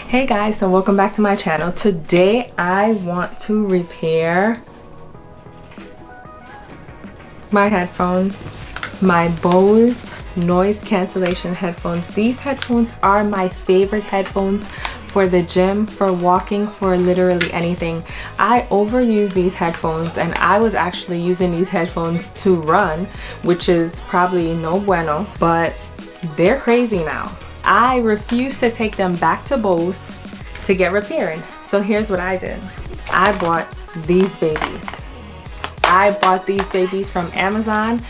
Hey guys, so welcome back to my channel. Today I want to repair my headphones, my Bose noise cancellation headphones. These headphones are my favorite headphones for the gym, for walking, for literally anything. I overuse these headphones, and I was actually using these headphones to run, which is probably no bueno, but they're crazy now. I refuse to take them back to Bose to get repaired. So here's what I did. I bought these babies. I bought these babies from Amazon.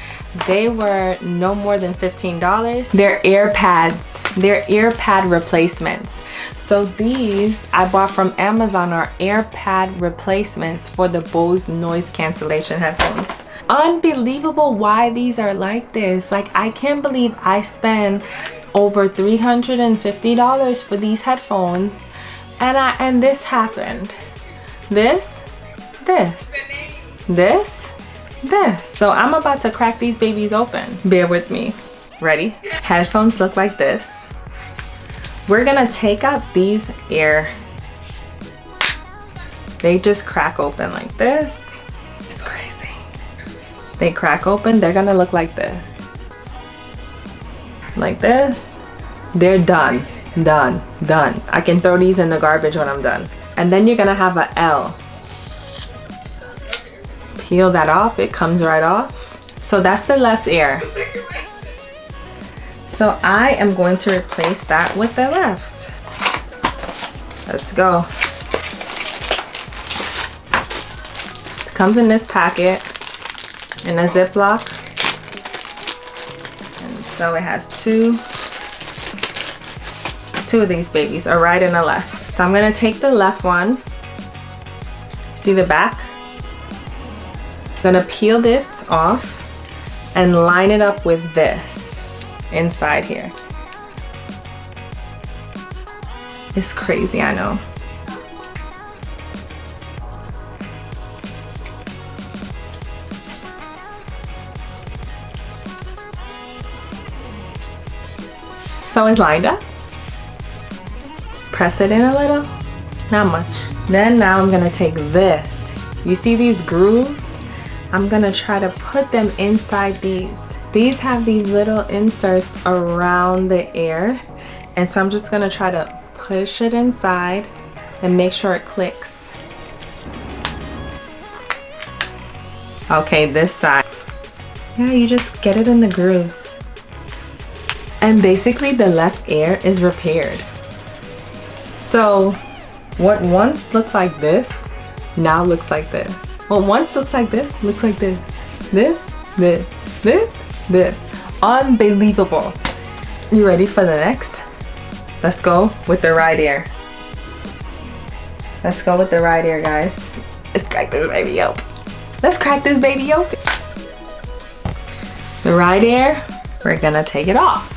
They were no more than $15. They're ear pads. They're ear pad replacements. So these I bought from Amazon are ear pad replacements for the Bose noise cancellation headphones. Unbelievable why these are like this. Like, I can't believe I spent over $350 for these headphones, and this happened. This. So I'm about to crack these babies open. Bear with me. Ready? Headphones look like this. We're gonna take out these ear. They just crack open like this. It's crazy. They crack open. They're gonna look like this. Like this. They're done. Done. I can throw these in the garbage when I'm done. And then you're gonna have a L. Peel that off. It comes right off. So that's the left ear. So I am going to replace that with the left. Let's go. It comes in this packet in a Ziploc. And so it has two of these babies, a right and a left. So I'm gonna take the left one. See the back? I'm gonna peel this off and line it up with this inside here. It's crazy, I know. So it's lined up. Press it in a little, not much. Then now I'm gonna take this. You see these grooves? I'm gonna try to put them inside these. These have these little inserts around the ear, and so I'm just gonna try to push it inside and make sure it clicks. Okay, this side. Yeah, you just get it in the grooves. And basically the left ear is repaired. So what once looked like this now looks like this. What once looks like this looks like this. This. Unbelievable. You ready for the next? Let's go with the right ear. Let's go with the right ear, guys. Let's crack this baby open. Let's crack this baby open. The right ear, we're gonna take it off.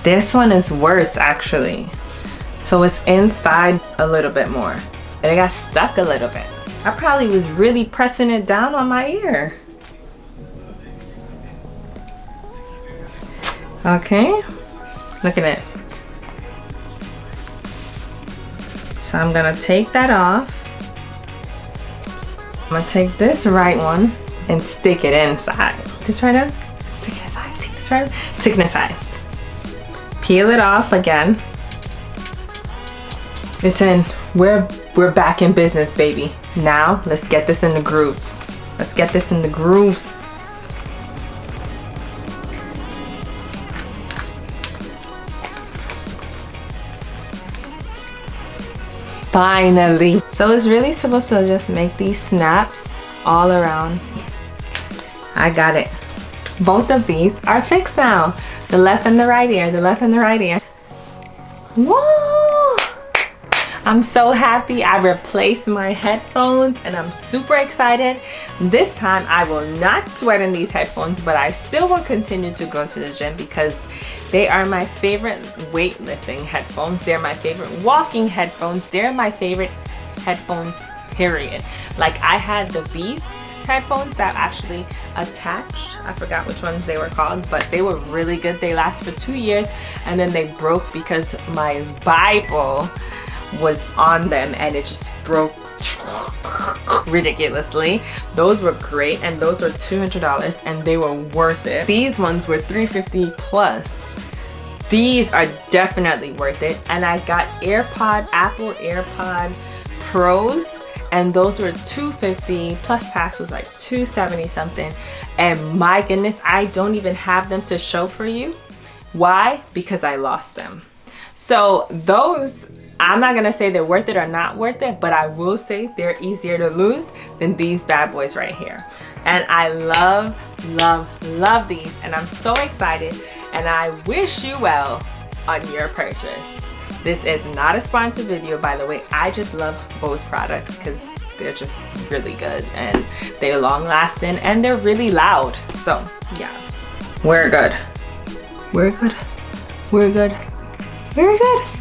This one is worse, actually. So it's inside a little bit more. And it got stuck a little bit. I probably was really pressing it down on my ear. Okay, look at it. So I'm gonna take that off. I'm gonna take this right one and stick it inside. This right now, stick it inside. Take this right, stick it inside. Peel it off again. It's in. We're back in business, baby. Now let's get this in the grooves. Let's get this in the grooves. Finally. So it's really supposed to just make these snaps all around. I got it. Both of these are fixed now. The left and the right ear, the left and the right ear. Whoa! I'm so happy I replaced my headphones, and I'm super excited. This time I will not sweat in these headphones, but I still will continue to go to the gym because they are my favorite weightlifting headphones. They're my favorite walking headphones. They're my favorite headphones, period. Like, I had the Beats headphones that actually attached. I forgot which ones they were called, but they were really good. They last for 2 years, and then they broke because my Bible was on them and it just broke ridiculously. Those were great, and those were $200 and they were worth it. These ones were $350 plus. These are definitely worth it. And I got Apple AirPod Pros, and those were $250 plus tax was like $270 something. And my goodness, I don't even have them to show for you. Why? Because I lost them. So those, I'm not gonna say they're worth it or not worth it, but I will say they're easier to lose than these bad boys right here. And I love, love, love these, and I'm so excited, and I wish you well on your purchase. This is not a sponsored video, by the way. I just love Bose products because they're just really good, and they're long lasting, and they're really loud. So yeah, we're good. We're good. We're good. We're good.